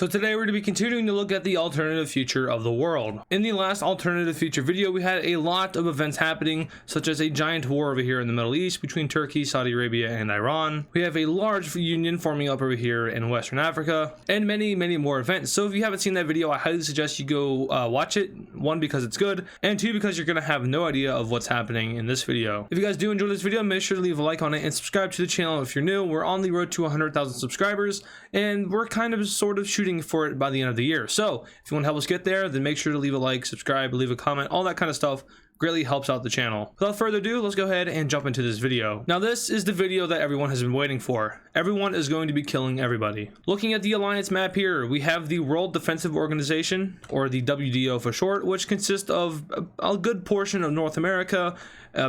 So today we're going to be continuing to look at the alternative future of the world. In the last alternative future video, we had a lot of events happening, such as a giant war over here in the Middle East between Turkey, Saudi Arabia, and Iran. We have a large union forming up over here in Western Africa, and many more events. So if you haven't seen that video, I highly suggest you go watch it. One, because it's good, and two, because you're going to have no idea of what's happening in this video. If you guys do enjoy this video, make sure to leave a like on it and subscribe to the channel if you're new. We're on the road to 100,000 subscribers, and we're kind of sort of shooting for it by the end of the year. So if you want to help us get there, then make sure to leave a like, subscribe, leave a comment, all that kind of stuff greatly helps out the channel. Without further ado, let's go ahead and jump into this video. Now this is the video that everyone has been waiting for. Everyone is going to be killing everybody. Looking at the alliance map here, we have the World Defensive Organization, or the WDO for short, which consists of a good portion of North America,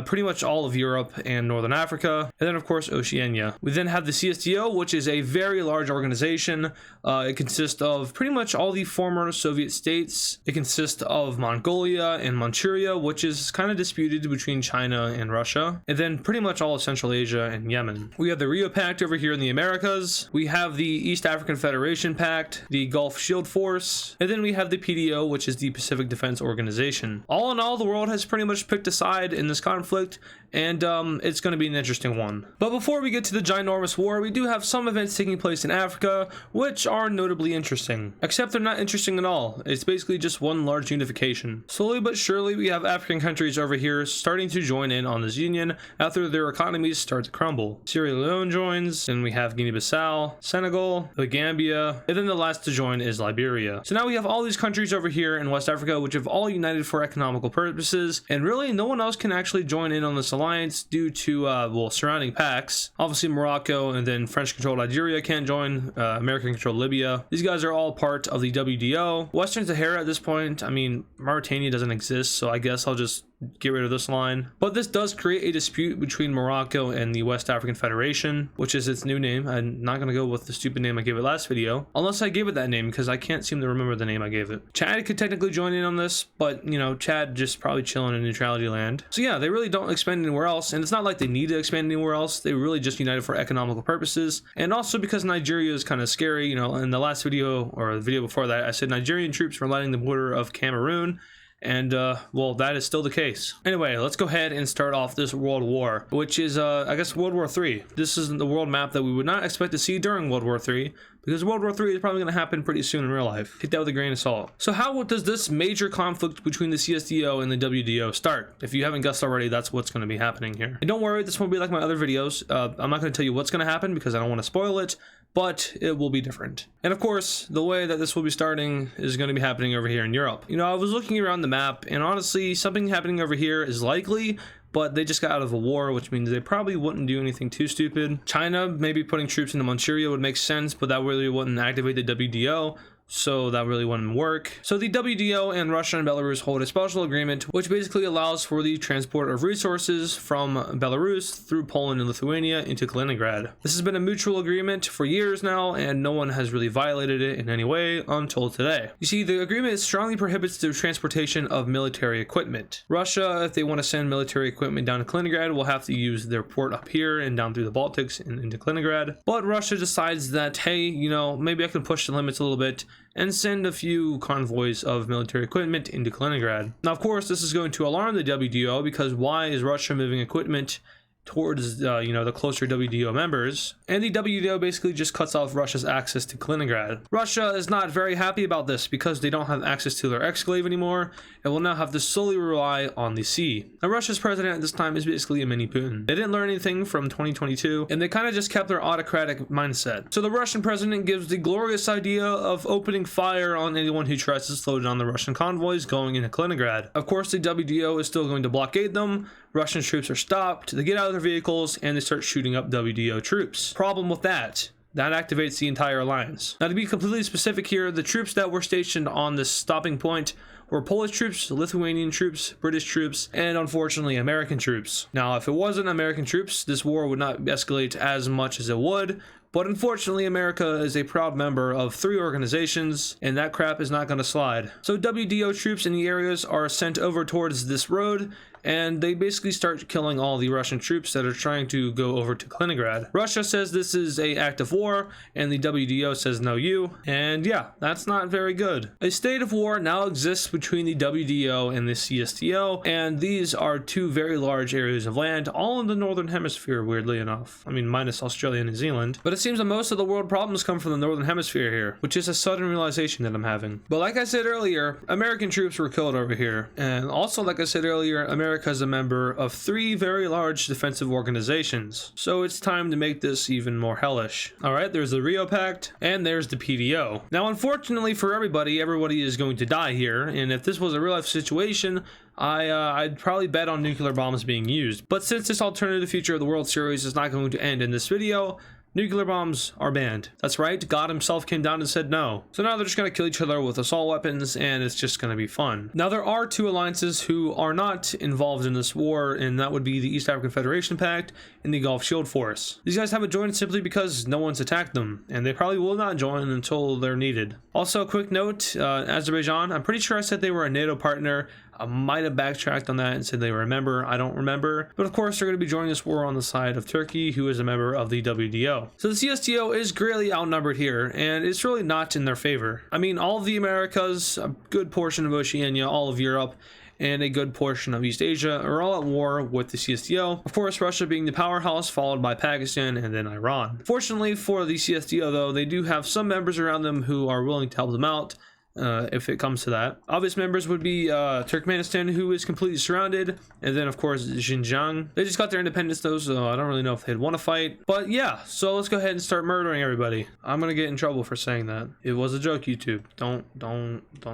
pretty much all of Europe and Northern Africa, and then of course Oceania. We then have the CSTO, which is a very large organization. It consists of pretty much all the former Soviet states. It consists of Mongolia and Manchuria, which is kind of disputed between China and Russia, and then pretty much all of Central Asia and Yemen. We have the Rio Pact over here in the Americas. We have the East African Federation Pact, the Gulf Shield Force, and then we have the PDO, which is the Pacific Defense Organization. All in all, the world has pretty much picked a side in this conflict, and it's going to be an interesting one. But before we get to the ginormous war, we do have some events taking place in Africa, which are notably interesting. Except they're not interesting at all. It's basically just one large unification. Slowly but surely, we have African countries over here starting to join in on this union after their economies start to crumble. Sierra Leone joins, and we have Guinea-Bissau, Senegal, the Gambia, and then the last to join is Liberia. So now we have all these countries over here in West Africa which have all united for economical purposes, and really no one else can actually join in on this alliance due to well, surrounding pacts. Obviously Morocco and then French-controlled Algeria can't join, American-controlled Libya. These guys are all part of the WDO. Western Sahara at this point, I mean, Mauritania doesn't exist, so I guess I'll just get rid of this line. But this does create a dispute between Morocco and the West African Federation, which is its new name. I'm not going to go with the stupid name I gave it last video, unless I gave it that name, because I can't seem to remember the name I gave it. Chad could technically join in on this, but you know, Chad just probably chilling in neutrality land. So yeah, they really don't expand anywhere else, and it's not like they need to expand anywhere else. They really just united for economical purposes, and also because Nigeria is kind of scary. You know, in the last video, or the video before that, I said Nigerian troops were lining the border of Cameroon, and well, that is still the case. Anyway, let's go ahead and start off this world war, which is I guess World War III. This is the world map that we would not expect to see during World War III, because World War III is probably going to happen pretty soon in real life. Take that with a grain of salt. So how does this major conflict between the CSTO and the WDO start? If you haven't guessed already, that's what's going to be happening here. And don't worry, this won't be like my other videos. I'm not going to tell you what's going to happen because I don't want to spoil it, but it will be different. And of course, the way that this will be starting is going to be happening over here in Europe. You know, I was looking around the map, and honestly, something happening over here is likely, but they just got out of a war, which means they probably wouldn't do anything too stupid. China maybe putting troops into Manchuria would make sense, but that really wouldn't activate the WDO, so that really wouldn't work. So the WDO and Russia and Belarus hold a special agreement which basically allows for the transport of resources from Belarus through Poland and Lithuania into Kaliningrad. This has been a mutual agreement for years now, and no one has really violated it in any way until today. You see, the agreement strongly prohibits the transportation of military equipment. Russia, if they want to send military equipment down to Kaliningrad, will have to use their port up here and down through the Baltics and into Kaliningrad. But Russia decides that, hey, you know, maybe I can push the limits a little bit and send a few convoys of military equipment into Kaliningrad. Now, of course, this is going to alarm the WDO, because why is Russia moving equipment towards you know, the closer WDO members? And the WDO basically just cuts off Russia's access to Kaliningrad. Russia is not very happy about this because they don't have access to their exclave anymore and will now have to solely rely on the sea. Now, Russia's president at this time is basically a mini Putin. They didn't learn anything from 2022, and they kind of just kept their autocratic mindset. So the Russian president gives the glorious idea of opening fire on anyone who tries to slow down the Russian convoys going into Kaliningrad. Of course, the WDO is still going to blockade them. Russian troops are stopped, they get out of their vehicles, and they start shooting up WDO troops. Problem with that activates the entire alliance. Now, to be completely specific here, the troops that were stationed on this stopping point were Polish troops, Lithuanian troops, British troops, and unfortunately American troops. Now, if it wasn't American troops, this war would not escalate as much as it would, but unfortunately America is a proud member of 3 organizations, and that crap is not going to slide. So WDO troops in the areas are sent over towards this road, and they basically start killing all the Russian troops that are trying to go over to Kaliningrad. Russia says this is an act of war, and the WDO says no you, and yeah, that's not very good. A state of war now exists between the WDO and the CSTO, and these are two very large areas of land, all in the northern hemisphere, weirdly enough. I mean, minus Australia and New Zealand. But it seems that most of the world problems come from the northern hemisphere here, which is a sudden realization that I'm having. But like I said earlier, American troops were killed over here, and also like I said earlier, America is a member of 3 very large defensive organizations, so it's time to make this even more hellish. Alright, there's the Rio Pact, and there's the PDO. Now unfortunately for everybody is going to die here, and if this was a real life situation, I'd probably bet on nuclear bombs being used. But since this alternative future of the world series is not going to end in this video, nuclear bombs are banned. That's right, God himself came down and said no. So now they're just going to kill each other with assault weapons, and it's just going to be fun. Now there are 2 alliances who are not involved in this war, and that would be the East African Federation Pact and the Gulf Shield Force. These guys haven't joined simply because no one's attacked them, and they probably will not join until they're needed. Also, a quick note, Azerbaijan, I'm pretty sure I said they were a NATO partner. I might have backtracked on that and said they were a member. I don't remember. But of course, they're going to be joining this war on the side of Turkey, who is a member of the WDO. So the CSTO is greatly outnumbered here, and it's really not in their favor. I mean, all of the Americas, a good portion of Oceania, all of Europe, and a good portion of East Asia are all at war with the CSTO. Of course, Russia being the powerhouse, followed by Pakistan and then Iran. Fortunately for the CSTO, though, they do have some members around them who are willing to help them out. If it comes to that. Obvious members would be Turkmenistan, who is completely surrounded, and then of course Xinjiang. They just got their independence though, so I don't really know if they'd want to fight. But yeah, so let's go ahead and start murdering everybody. I'm gonna get in trouble for saying that. It was a joke, YouTube. Don't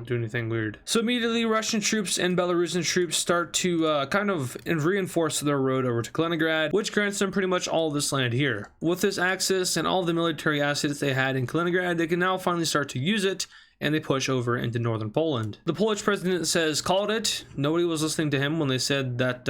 do anything weird. So immediately Russian troops and Belarusian troops start to kind of reinforce their road over to Kaliningrad, which grants them pretty much all this land here. With this access and all the military assets they had in Kaliningrad, they can now finally start to use it, and they push over into northern Poland. The Polish president says, called it. Nobody was listening to him when they said that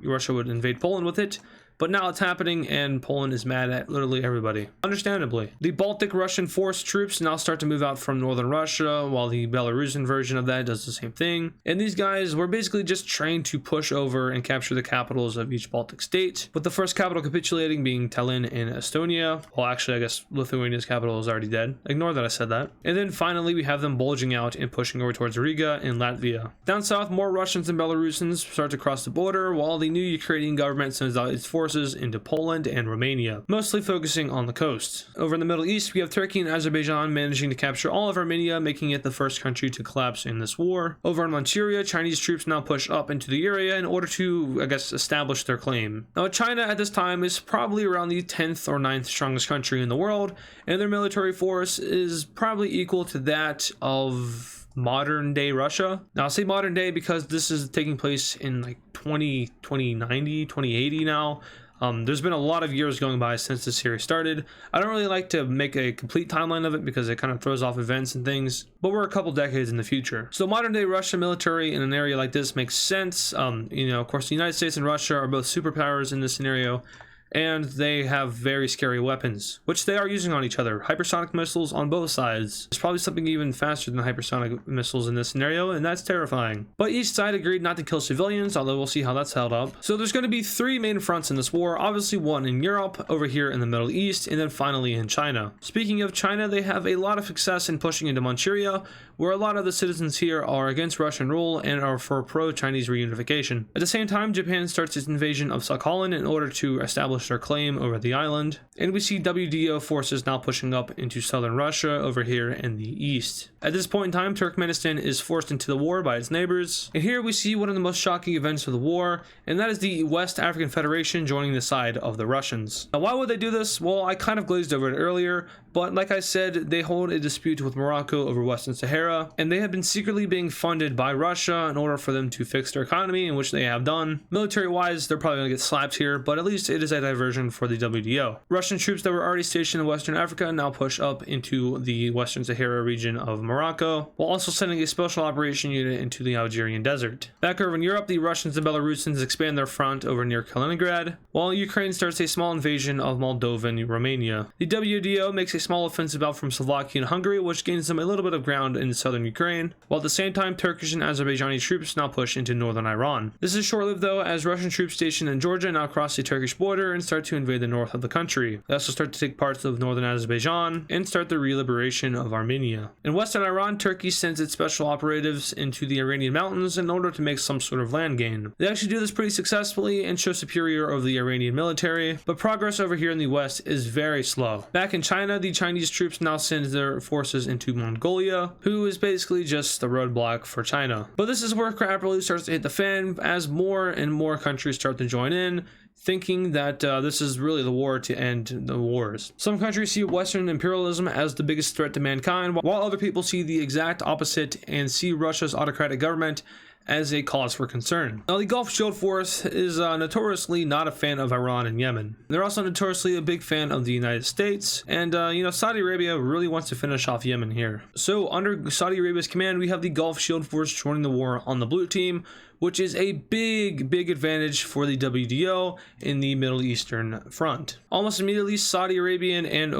Russia would invade Poland with it. But now it's happening, and Poland is mad at literally everybody. Understandably. The Baltic Russian force troops now start to move out from northern Russia, while the Belarusian version of that does the same thing. And these guys were basically just trained to push over and capture the capitals of each Baltic state, with the first capital capitulating being Tallinn in Estonia. Well, actually, I guess Lithuania's capital is already dead. Ignore that I said that. And then finally, we have them bulging out and pushing over towards Riga in Latvia. Down south, more Russians and Belarusians start to cross the border, while the new Ukrainian government sends out its forces into Poland and Romania, mostly focusing on the coast. Over in the Middle East, we have Turkey and Azerbaijan managing to capture all of Armenia, making it the first country to collapse in this war. Over in Manchuria, Chinese troops now push up into the area in order to, I guess, establish their claim. Now, China at this time is probably around the 10th or 9th strongest country in the world, and their military force is probably equal to that of modern day Russia. Now I say modern day because this is taking place in like 2090, 2080 now. There's been a lot of years going by since this series started. I don't really like to make a complete timeline of it because it kind of throws off events and things, but we're a couple decades in the future. So modern day Russian military in an area like this makes sense. Of course, the United States and Russia are both superpowers in this scenario, and they have very scary weapons, which they are using on each other. Hypersonic missiles on both sides. There's probably something even faster than hypersonic missiles in this scenario, and that's terrifying. But each side agreed not to kill civilians, although we'll see how that's held up. So there's going to be 3 main fronts in this war. Obviously one in Europe, over here in the Middle East, and then finally in China. Speaking of China, they have a lot of success in pushing into Manchuria, where a lot of the citizens here are against Russian rule and are for pro-Chinese reunification. At the same time, Japan starts its invasion of Sakhalin in order to establish their claim over the island, and we see WDO forces now pushing up into southern Russia over here in the east. At this point in time, Turkmenistan is forced into the war by its neighbors, and here we see one of the most shocking events of the war, and that is the West African Federation joining the side of the Russians. Now, why would they do this? Well, I kind of glazed over it earlier, but like I said, they hold a dispute with Morocco over Western Sahara, and they have been secretly being funded by Russia in order for them to fix their economy, in which they have done. Military-wise, they're probably going to get slapped here, but at least it is a diversion for the WDO. Russian troops that were already stationed in Western Africa now push up into the Western Sahara region of Morocco, while also sending a special operation unit into the Algerian desert. Back over in Europe, the Russians and Belarusians expand their front over near Kaliningrad, while Ukraine starts a small invasion of Moldova and Romania. The WDO makes a a small offensive out from Slovakia and Hungary, which gains them a little bit of ground in southern Ukraine, while at the same time Turkish and Azerbaijani troops now push into northern Iran. This is short-lived though, as Russian troops stationed in Georgia now cross the Turkish border and start to invade the north of the country. They also start to take parts of northern Azerbaijan and start the re-liberation of Armenia. In western Iran, Turkey sends its special operatives into the Iranian mountains in order to make some sort of land gain. They actually do this pretty successfully and show superior over the Iranian military, but progress over here in the west is very slow. Back in China, the Chinese troops now send their forces into Mongolia, who is basically just a roadblock for China. But this is where crap really starts to hit the fan as more and more countries start to join in, thinking that this is really the war to end the wars. Some countries see Western imperialism as the biggest threat to mankind, while other people see the exact opposite and see Russia's autocratic government as a cause for concern. Now, the Gulf Shield Force is notoriously not a fan of Iran and Yemen. They're also notoriously a big fan of the United States, and Saudi Arabia really wants to finish off Yemen here. So under Saudi Arabia's command, we have the Gulf Shield Force joining the war on the blue team, which is a big advantage for the WDO in the Middle Eastern front. Almost immediately, Saudi Arabian and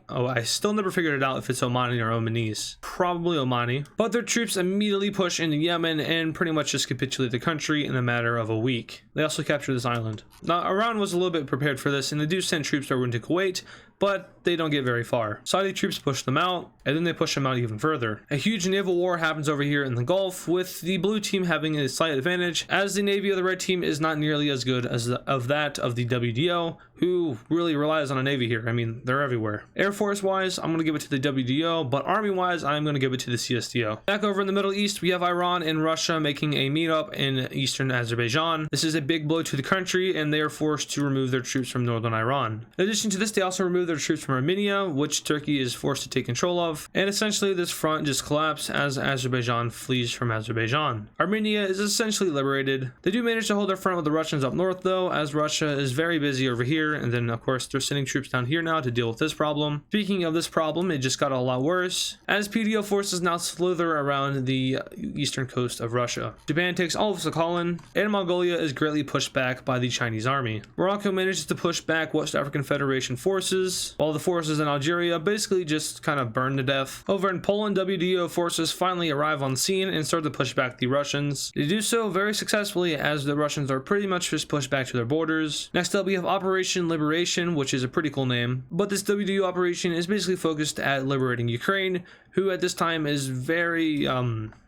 I still never figured it out if it's Omani or Omanese. Probably Omani. But their troops immediately push into Yemen and pretty much just capitulate the country in a matter of a week. They also capture this island. Now, Iran was a little bit prepared for this, and they do send troops over into Kuwait, but they don't get very far. Saudi troops push them out, and then they push them out even further. A huge naval war happens over here in the Gulf, with the blue team having a slight advantage, as the navy of the red team is not nearly as good as that of the WDO, who really relies on a navy here. I mean, they're everywhere. Air Force wise, I'm going to give it to the WDO, but army wise, I'm going to give it to the CSTO. Back over in the Middle East, we have Iran and Russia making a meetup in eastern Azerbaijan. This is a big blow to the country, and they are forced to remove their troops from northern Iran. In addition to this, they also remove their troops from Armenia, which Turkey is forced to take control of, and essentially this front just collapsed as Azerbaijan flees from Azerbaijan. Armenia is essentially liberated. They do manage to hold their front with the Russians up north though, as Russia is very busy over here, and then of course they're sending troops down here now to deal with this problem. Speaking of this problem, it just got a lot worse, as PDO forces now slither around the eastern coast of Russia. Japan takes all of Sakhalin, and Mongolia is greatly pushed back by the Chinese army. Morocco manages to push back West African Federation forces, while the forces in Algeria basically just kind of burn to death. Over in Poland, WDO forces finally arrive on scene and start to push back the Russians. They do so very successfully, as the Russians are pretty much just pushed back to their borders. Next up, we have Operation Liberation, which is a pretty cool name, but this WDO operation is basically focused at liberating Ukraine, who at this time is very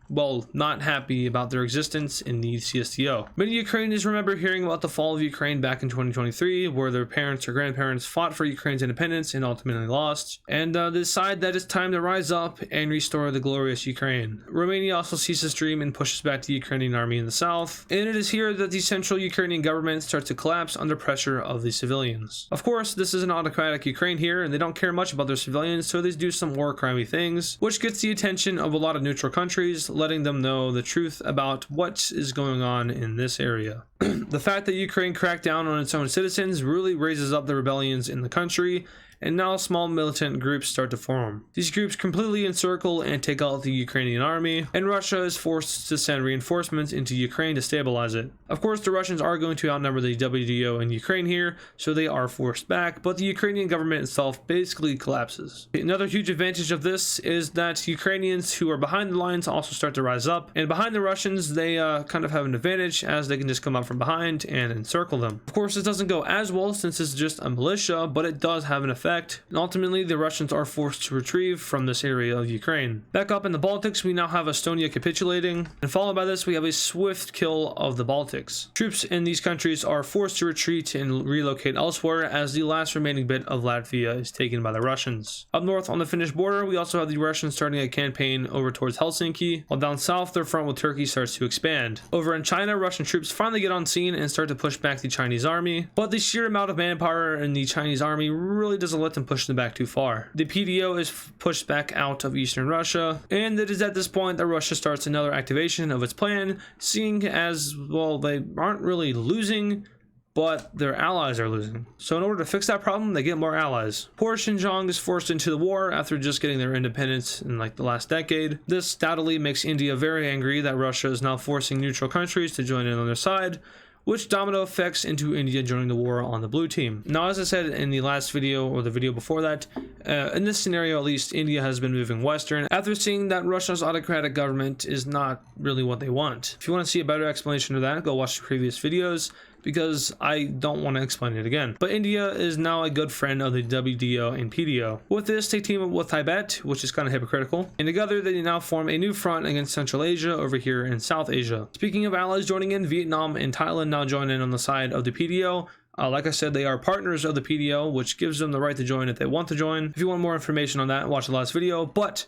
not happy about their existence in the CSTO. Many Ukrainians remember hearing about the fall of Ukraine back in 2023, where their parents or grandparents fought for Ukraine's independence and ultimately lost, and decide that it's time to rise up and restore the glorious Ukraine. Romania also sees this dream and pushes back the Ukrainian army in the south, and it is here that the central Ukrainian government starts to collapse under pressure of the civilians. Of course, this is an autocratic Ukraine here, and they don't care much about their civilians, so they do some war crimey things, which gets the attention of a lot of neutral countries, letting them know the truth about what is going on in this area. The fact that Ukraine cracked down on its own citizens really raises up the rebellions in the country, and now small militant groups start to form. These groups completely encircle and take out the Ukrainian army, and Russia is forced to send reinforcements into Ukraine to stabilize it. Of course, the Russians are going to outnumber the WDO in Ukraine here, so they are forced back, but the Ukrainian government itself basically collapses. Another huge advantage of this is that Ukrainians who are behind the lines also start to rise up, and behind the Russians, they kind of have an advantage, as they can just come up from behind and encircle them. Of course, this doesn't go as well since it's just a militia, but it does have an effect. And ultimately, the Russians are forced to retrieve from this area of Ukraine. Back up in the Baltics, we now have Estonia capitulating, and followed by this, we have a swift kill of the Baltics. Troops in these countries are forced to retreat and relocate elsewhere, as the last remaining bit of Latvia is taken by the Russians. Up north on the Finnish border, we also have the Russians starting a campaign over towards Helsinki, while down south, their front with Turkey starts to expand. Over in China, Russian troops finally get on scene and start to push back the Chinese army, but the sheer amount of manpower in the Chinese army really doesn't let them push them back too far. The PDO is pushed back out of eastern Russia, and it is at this point that Russia starts another activation of its plan, seeing as, well, they aren't really losing, but their allies are losing. So in order to fix that problem, they get more allies. Poor Xinjiang is forced into the war after just getting their independence in like the last decade. This doubtly makes India very angry that Russia is now forcing neutral countries to join in on their side, which domino effects into India joining the war on the blue team. Now, as I said in the last video, or the video before that, in this scenario at least, India has been moving western after seeing that Russia's autocratic government is not really what they want. If you want to see a better explanation of that, go watch the previous videos, because I don't want to explain it again. But India is now a good friend of the WDO and PDO. With this, they team up with Tibet, which is kind of hypocritical, and together they now form a new front against Central Asia over here in South Asia. Speaking of allies joining in, Vietnam and Thailand now join in on the side of the PDO. Like I said, they are partners of the PDO, which gives them the right to join if they want to join. If you want more information on that, watch the last video. But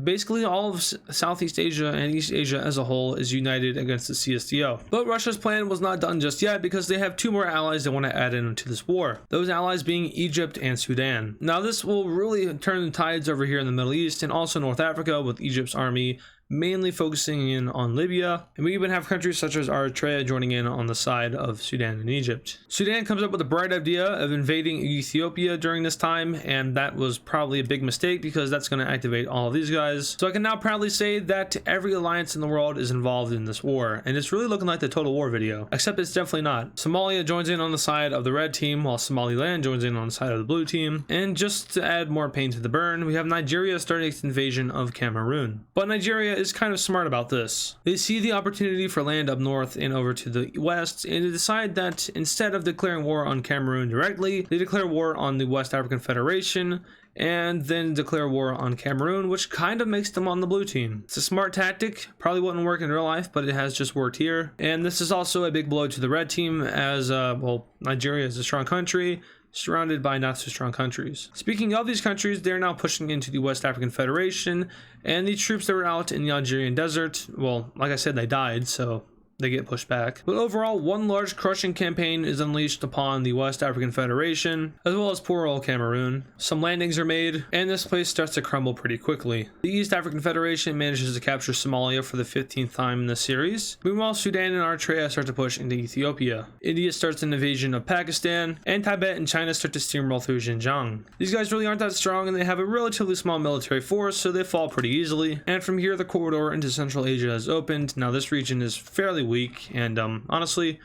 basically all of Southeast Asia and East Asia as a whole is united against the CSTO. But Russia's plan was not done just yet, because they have two more allies they want to add into this war. Those allies being Egypt and Sudan. Now this will really turn the tides over here in the Middle East and also North Africa, with Egypt's army mainly focusing in on Libya, and we even have countries such as Eritrea joining in on the side of Sudan and Egypt. Sudan comes up with a bright idea of invading Ethiopia during this time, and that was probably a big mistake, because that's going to activate all of these guys. So I can now proudly say that every alliance in the world is involved in this war, and it's really looking like the Total War video, except it's definitely not. Somalia joins in on the side of the red team, while Somaliland joins in on the side of the blue team. And just to add more pain to the burn, we have Nigeria starting its invasion of Cameroon. But Nigeria is kind of smart about this. They see the opportunity for land up north and over to the west, and they decide that instead of declaring war on Cameroon directly, they declare war on the West African Federation and then declare war on Cameroon, which kind of makes them on the blue team. It's a smart tactic, probably wouldn't work in real life, but it has just worked here. And this is also a big blow to the red team, as well, Nigeria is a strong country surrounded by not so strong countries. Speaking of these countries, they're now pushing into the West African Federation, and the troops that were out in the Algerian desert, well, like I said, they died, so they get pushed back. But overall, one large crushing campaign is unleashed upon the West African Federation, as well as poor old Cameroon. Some landings are made, and this place starts to crumble pretty quickly. The East African Federation manages to capture Somalia for the 15th time in the series. Meanwhile, Sudan and Eritrea start to push into Ethiopia. India starts an invasion of Pakistan, and Tibet and China start to steamroll through Xinjiang. These guys really aren't that strong, and they have a relatively small military force, so they fall pretty easily. And from here, the corridor into Central Asia is opened. Now this region is fairly weak, and honestly,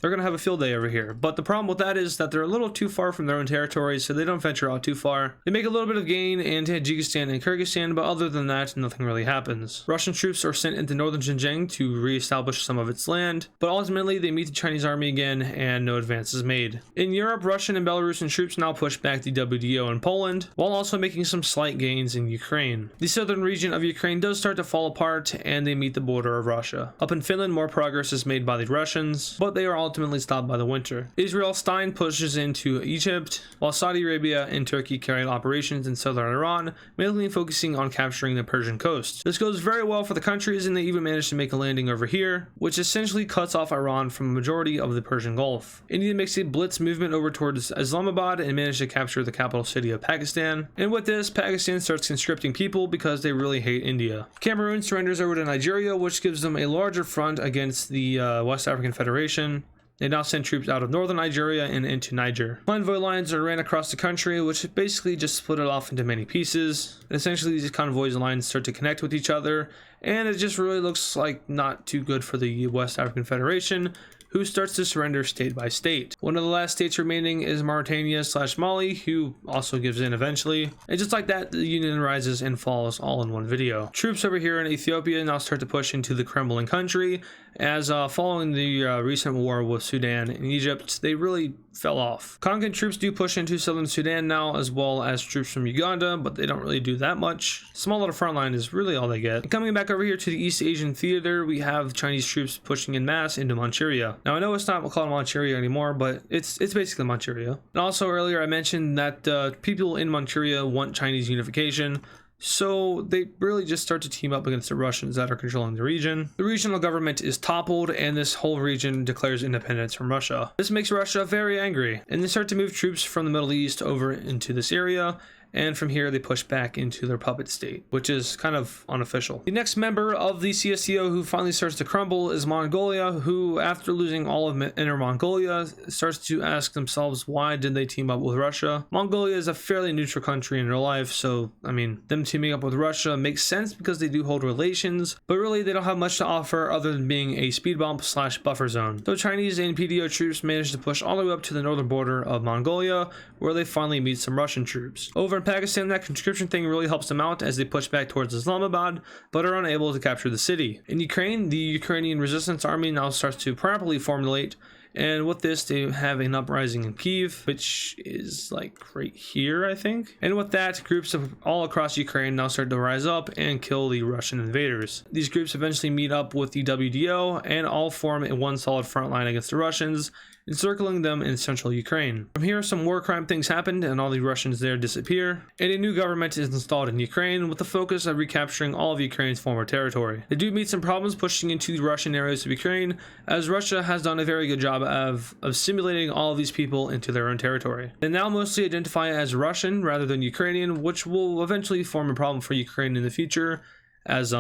they're gonna have a field day over here. But the problem with that is that they're a little too far from their own territory, so they don't venture out too far. They make a little bit of gain in Tajikistan and Kyrgyzstan, but other than that, nothing really happens. Russian troops are sent into northern Xinjiang to re-establish some of its land, but ultimately they meet the Chinese army again, and no advance is made. In Europe, Russian and Belarusian troops now push back the WDO in Poland, while also making some slight gains in Ukraine. The southern region of Ukraine does start to fall apart, and they meet the border of Russia. Up in Finland, more progress is made by the Russians, but they are ultimately stopped by the winter. Israel Stein pushes into Egypt, while Saudi Arabia and Turkey carry out operations in southern Iran, mainly focusing on capturing the Persian coast. This goes very well for the countries, and they even manage to make a landing over here, which essentially cuts off Iran from a majority of the Persian Gulf. India makes a blitz movement over towards Islamabad and manages to capture the capital city of Pakistan. And with this, Pakistan starts conscripting people because they really hate India. Cameroon surrenders over to Nigeria, which gives them a larger front against the West African Federation. They now send troops out of northern Nigeria and into Niger. Convoy lines are ran across the country, which basically just split it off into many pieces. And essentially, these convoys lines start to connect with each other, and it just really looks like not too good for the West African Federation, who starts to surrender state by state. One of the last states remaining is Mauritania/Mali, who also gives in eventually. And just like that, the Union rises and falls all in one video. Troops over here in Ethiopia now start to push into the crumbling country, as following the recent war with Sudan and Egypt, they really fell off. Congo troops do push into southern Sudan now, as well as troops from Uganda, but they don't really do that much. Small little front line is really all they get. Coming back over here to the East Asian theater, we have Chinese troops pushing in mass into Manchuria. Now I know it's not called Manchuria anymore, but it's basically Manchuria. And also earlier I mentioned that people in Manchuria want Chinese unification, so they really just start to team up against the Russians that are controlling the region. The regional government is toppled, and this whole region declares independence from Russia. This makes Russia very angry, and they start to move troops from the Middle East over into this area, and from here they push back into their puppet state, which is kind of unofficial. The next member of the CSTO who finally starts to crumble is Mongolia, who after losing all of Inner Mongolia starts to ask themselves, why did they team up with Russia? Mongolia is a fairly neutral country in real life, so I mean, them teaming up with Russia makes sense because they do hold relations, but really they don't have much to offer other than being a speed bump slash buffer zone. So Chinese and PDO troops managed to push all the way up to the northern border of Mongolia, where they finally meet some Russian troops. Over in Pakistan, that conscription thing really helps them out as they push back towards Islamabad, but are unable to capture the city. In Ukraine, the Ukrainian resistance army now starts to properly formulate, and with this they have an uprising in Kyiv, which is like right here, I think. And with that, groups of all across Ukraine now start to rise up and kill the Russian invaders. These groups eventually meet up with the WDO and all form in one solid front line against the Russians, encircling them in central Ukraine. From here, some war crime things happened and all the Russians there disappear, and a new government is installed in Ukraine with the focus of recapturing all of Ukraine's former territory. They do meet some problems pushing into the Russian areas of Ukraine, as Russia has done a very good job of assimilating all of these people into their own territory. They now mostly identify as Russian rather than Ukrainian, which will eventually form a problem for Ukraine in the future, as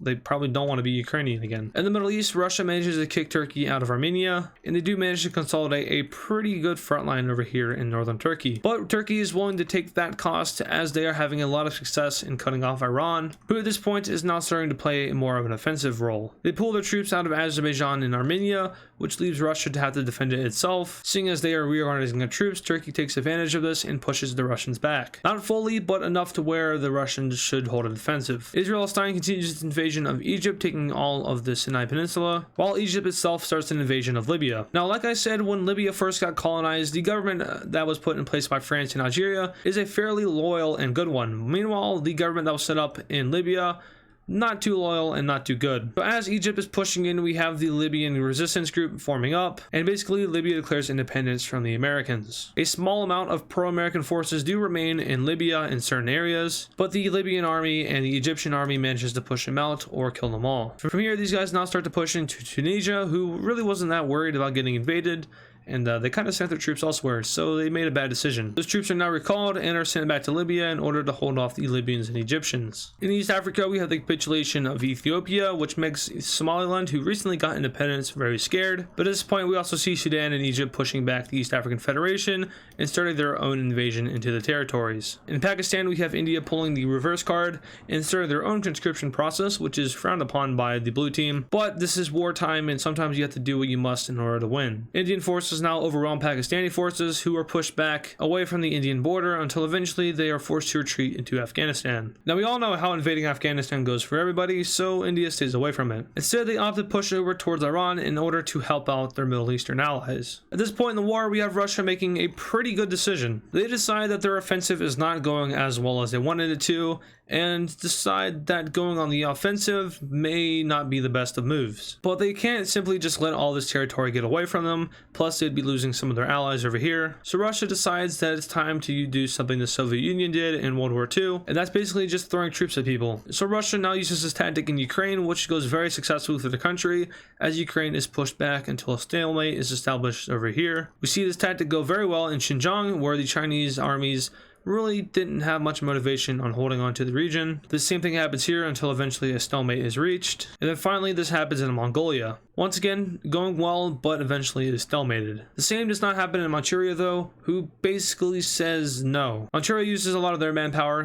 they probably don't want to be Ukrainian again. In the Middle East, Russia manages to kick Turkey out of Armenia, and they do manage to consolidate a pretty good front line over here in northern Turkey. But Turkey is willing to take that cost as they are having a lot of success in cutting off Iran, who at this point is now starting to play more of an offensive role. They pull their troops out of Azerbaijan and Armenia, which leaves Russia to have to defend it itself. Seeing as they are reorganizing their troops, Turkey takes advantage of this and pushes the Russians back. Not fully, but enough to where the Russians should hold a defensive. Israel continues its invasion of Egypt, taking all of the Sinai Peninsula, while Egypt itself starts an invasion of Libya. Now, like I said, when Libya first got colonized, the government that was put in place by France and Algeria is a fairly loyal and good one. Meanwhile, the government that was set up in Libya, not too loyal and not too good. So as Egypt is pushing in, we have the Libyan resistance group forming up, and basically Libya declares independence from the Americans. A small amount of pro-American forces do remain in Libya in certain areas, but the Libyan army and the Egyptian army manages to push them out or kill them all. From here, these guys now start to push into Tunisia, who really wasn't that worried about getting invaded, and they kind of sent their troops elsewhere, so they made a bad decision. Those troops are now recalled and are sent back to Libya in order to hold off the Libyans and Egyptians. In East Africa, we have the capitulation of Ethiopia, which makes Somaliland, who recently got independence, very scared. But at this point, we also see Sudan and Egypt pushing back the East African Federation and starting their own invasion into the territories. In Pakistan, we have India pulling the reverse card and starting their own conscription process, which is frowned upon by the blue team. But this is wartime, and sometimes you have to do what you must in order to win. Indian forces now overwhelm Pakistani forces, who are pushed back away from the Indian border until eventually they are forced to retreat into Afghanistan. Now, we all know how invading Afghanistan goes for everybody, so India stays away from it. Instead, they opt to push over towards Iran in order to help out their Middle Eastern allies. At this point in the war, we have Russia making a pretty good decision. They decide that their offensive is not going as well as they wanted it to, and decide that going on the offensive may not be the best of moves. But they can't simply just let all this territory get away from them, plus they'd be losing some of their allies over here. So Russia decides that it's time to do something the Soviet Union did in World War II, and that's basically just throwing troops at people. So Russia now uses this tactic in Ukraine, which goes very successfully through the country, as Ukraine is pushed back until a stalemate is established over here. We see this tactic go very well in Xinjiang, where the Chinese armies really didn't have much motivation on holding on to the region. The same thing happens here until eventually a stalemate is reached. And then finally this happens in Mongolia. Once again, going well, but eventually is stalemated. The same does not happen in Manchuria though, who basically says no. Manchuria uses a lot of their manpower.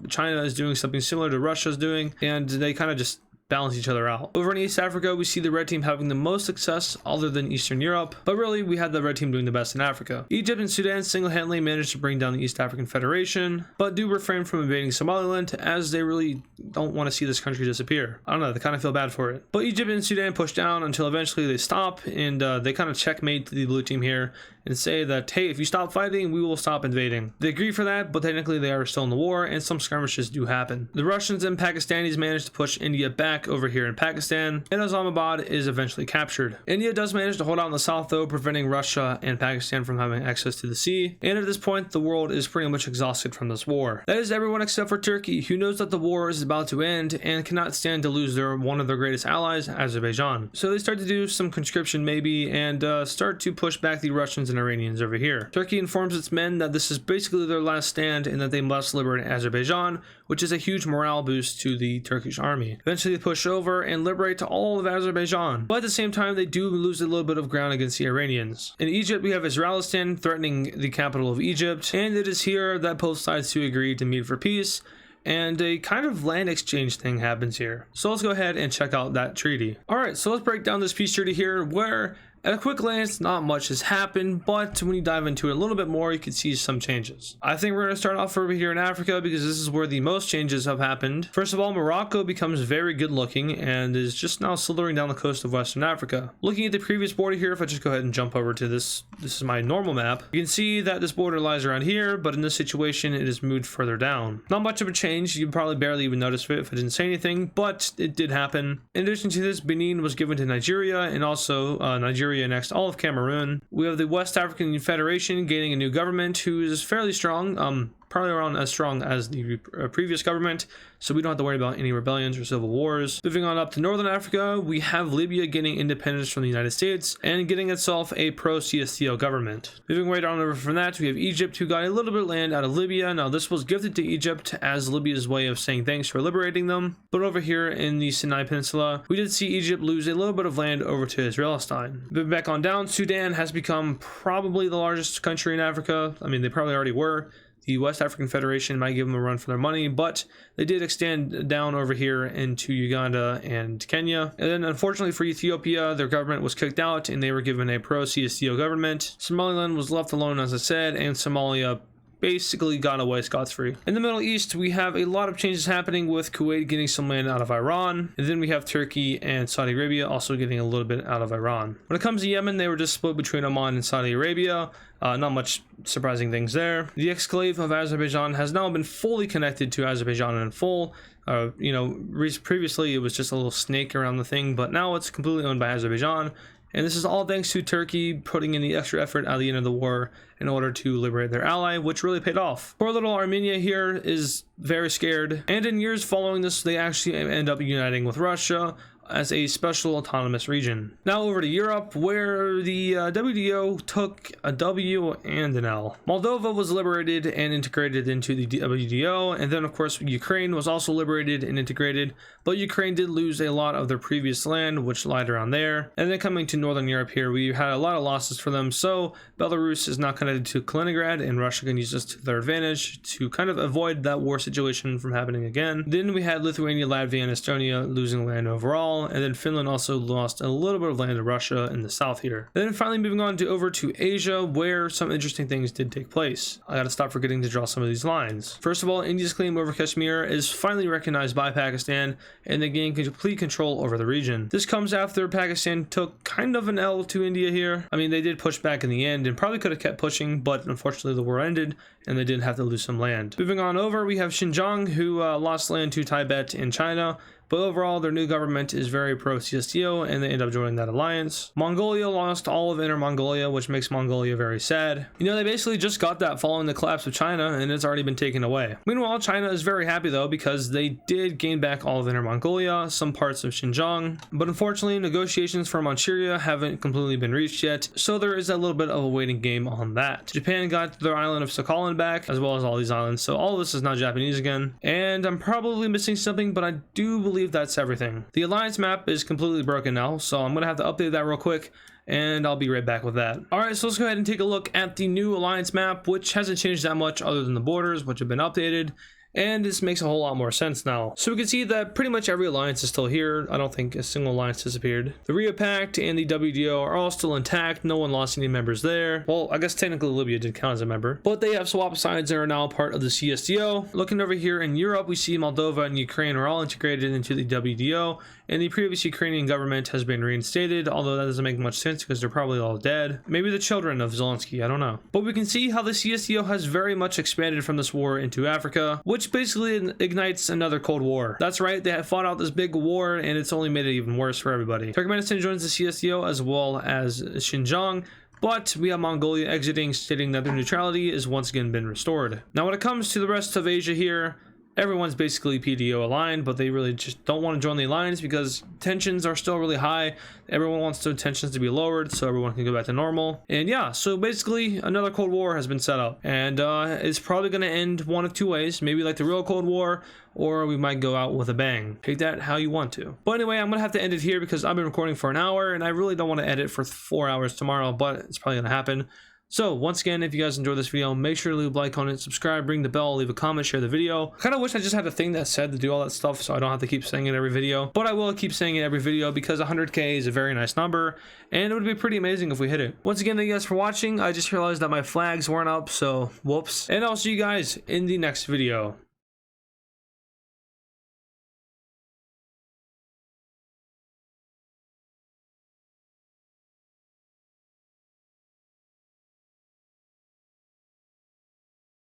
China is doing something similar to Russia's doing, and they kind of just balance each other out. Over in East Africa, we see the red team having the most success other than Eastern Europe, but really we had the red team doing the best in Africa. Egypt and Sudan single-handedly managed to bring down the East African Federation, but do refrain from invading Somaliland as they really don't want to see this country disappear. I don't know, they kind of feel bad for it. But Egypt and Sudan push down until eventually they stop, and they kind of checkmate the blue team here and say that, hey, if you stop fighting, we will stop invading. They agree for that, but technically they are still in the war, and some skirmishes do happen. The Russians and Pakistanis manage to push India back over here in Pakistan, and Islamabad is eventually captured. India does manage to hold out in the south though, preventing Russia and Pakistan from having access to the sea, and at this point the world is pretty much exhausted from this war. That is everyone except for Turkey, who knows that the war is about to end and cannot stand to lose one of their greatest allies, Azerbaijan. So they start to do some conscription maybe, and start to push back the Russians and and Iranians over here. Turkey informs its men that this is basically their last stand and that they must liberate Azerbaijan, which is a huge morale boost to the Turkish army. Eventually they push over and liberate all of Azerbaijan, but at the same time they do lose a little bit of ground against the Iranians. In Egypt we have Israelistan threatening the capital of Egypt, and it is here that both sides do agree to meet for peace, and a kind of land exchange thing happens here. So let's go ahead and check out that treaty. Alright, so let's break down this peace treaty here, where at a quick glance, not much has happened, but when you dive into it a little bit more, you can see some changes. I think we're going to start off over here in Africa because this is where the most changes have happened. First of all, Morocco becomes very good looking and is just now slithering down the coast of Western Africa. Looking at the previous border here, if I just go ahead and jump over to this is my normal map, you can see that this border lies around here, but in this situation, it is moved further down. Not much of a change, you'd probably barely even notice it if I didn't say anything, but it did happen. In addition to this, Benin was given to Nigeria, and also Nigeria next all of Cameroon. We have the West African Federation gaining a new government who is fairly strong, probably around as strong as the previous government, so we don't have to worry about any rebellions or civil wars. Moving on up to Northern Africa, we have Libya getting independence from the United States and getting itself a pro-CSTO government. Moving right on over from that, we have Egypt, who got a little bit of land out of Libya. Now this was gifted to Egypt as Libya's way of saying thanks for liberating them, but over here in the Sinai Peninsula, we did see Egypt lose a little bit of land over to Israelistan. Moving back on down, Sudan has become probably the largest country in Africa. I mean, they probably already were. The West African Federation might give them a run for their money, but they did extend down over here into Uganda and Kenya. And then unfortunately for Ethiopia, their government was kicked out and they were given a pro-CSTO government. Somaliland was left alone, as I said, and Somalia basically got away scot-free. In the Middle East, we have a lot of changes happening with Kuwait getting some land out of Iran, and then we have Turkey and Saudi Arabia also getting a little bit out of Iran. When it comes to Yemen, they were just split between Oman and Saudi Arabia. Not much surprising things there. The exclave of Azerbaijan has now been fully connected to Azerbaijan in full. Previously it was just a little snake around the thing, but now it's completely owned by Azerbaijan. And this is all thanks to Turkey putting in the extra effort at the end of the war in order to liberate their ally, which really paid off. Poor little Armenia here is very scared, and in years following this, they actually end up uniting with Russia as a special autonomous region. Now over to Europe, where the WDO took a W and an L. Moldova was liberated and integrated into the WDO, and then of course Ukraine was also liberated and integrated, but Ukraine did lose a lot of their previous land, which lied around there. And then coming to Northern Europe here, we had a lot of losses for them, so Belarus is now connected to Kaliningrad, and Russia can use this to their advantage to kind of avoid that war situation from happening again. Then we had Lithuania, Latvia, and Estonia losing land overall, and then Finland also lost a little bit of land to Russia in the south here. And then finally moving on to over to Asia, where some interesting things did take place. I gotta stop forgetting to draw some of these lines. First of all, India's claim over Kashmir is finally recognized by Pakistan, and they gain complete control over the region. This comes after Pakistan took kind of an L to India here. I mean, they did push back in the end and probably could have kept pushing, but unfortunately the war ended and they did have to lose some land. Moving on over, we have Xinjiang, who lost land to Tibet and China. But overall, their new government is very pro-CSTO, and they end up joining that alliance. Mongolia lost all of Inner Mongolia, which makes Mongolia very sad. You know, they basically just got that following the collapse of China, and it's already been taken away. Meanwhile, China is very happy though, because they did gain back all of Inner Mongolia, some parts of Xinjiang, but unfortunately, negotiations for Manchuria haven't completely been reached yet, so there is a little bit of a waiting game on that. Japan got their island of Sakhalin back, as well as all these islands, so all of this is now Japanese again. And I'm probably missing something, but I do believe that's everything. The alliance map is completely broken now, so I'm gonna have to update that real quick, and I'll be right back with that. Alright, so let's go ahead and take a look at the new alliance map, which hasn't changed that much other than the borders, which have been updated. And this makes a whole lot more sense now. So we can see that pretty much every alliance is still here. I don't think a single alliance disappeared. The Rio Pact and the WDO are all still intact. No one lost any members there. Well, I guess technically Libya did count as a member, but they have swapped sides and are now part of the CSTO. Looking over here in Europe, we see Moldova and Ukraine are all integrated into the WDO, and the previous Ukrainian government has been reinstated, although that doesn't make much sense because they're probably all dead. Maybe the children of Zelensky, I don't know. But we can see how the CSTO has very much expanded from this war into Africa, which basically ignites another Cold War. That's right, they have fought out this big war, and it's only made it even worse for everybody. Turkmenistan joins the CSTO as well as Xinjiang, but we have Mongolia exiting, stating that their neutrality is once again been restored. Now when it comes to the rest of Asia here, everyone's basically PDO aligned, but they really just don't want to join the alliance because tensions are still really high. Everyone wants the tensions to be lowered so everyone can go back to normal. And yeah, so basically another Cold War has been set up, and it's probably going to end one of two ways, maybe like the real Cold War, or we might go out with a bang. Take that how you want to. But anyway, I'm gonna have to end it here because I've been recording for an hour and I really don't want to edit for 4 hours tomorrow, but it's probably gonna happen. So once again, if you guys enjoyed this video, make sure to leave a like on it, subscribe, ring the bell, leave a comment, share the video. I kind of wish I just had a thing that said to do all that stuff so I don't have to keep saying it every video, but I will keep saying it every video because 100K is a very nice number and it would be pretty amazing if we hit it. Once again, thank you guys for watching. I just realized that my flags weren't up, so whoops. And I'll see you guys in the next video.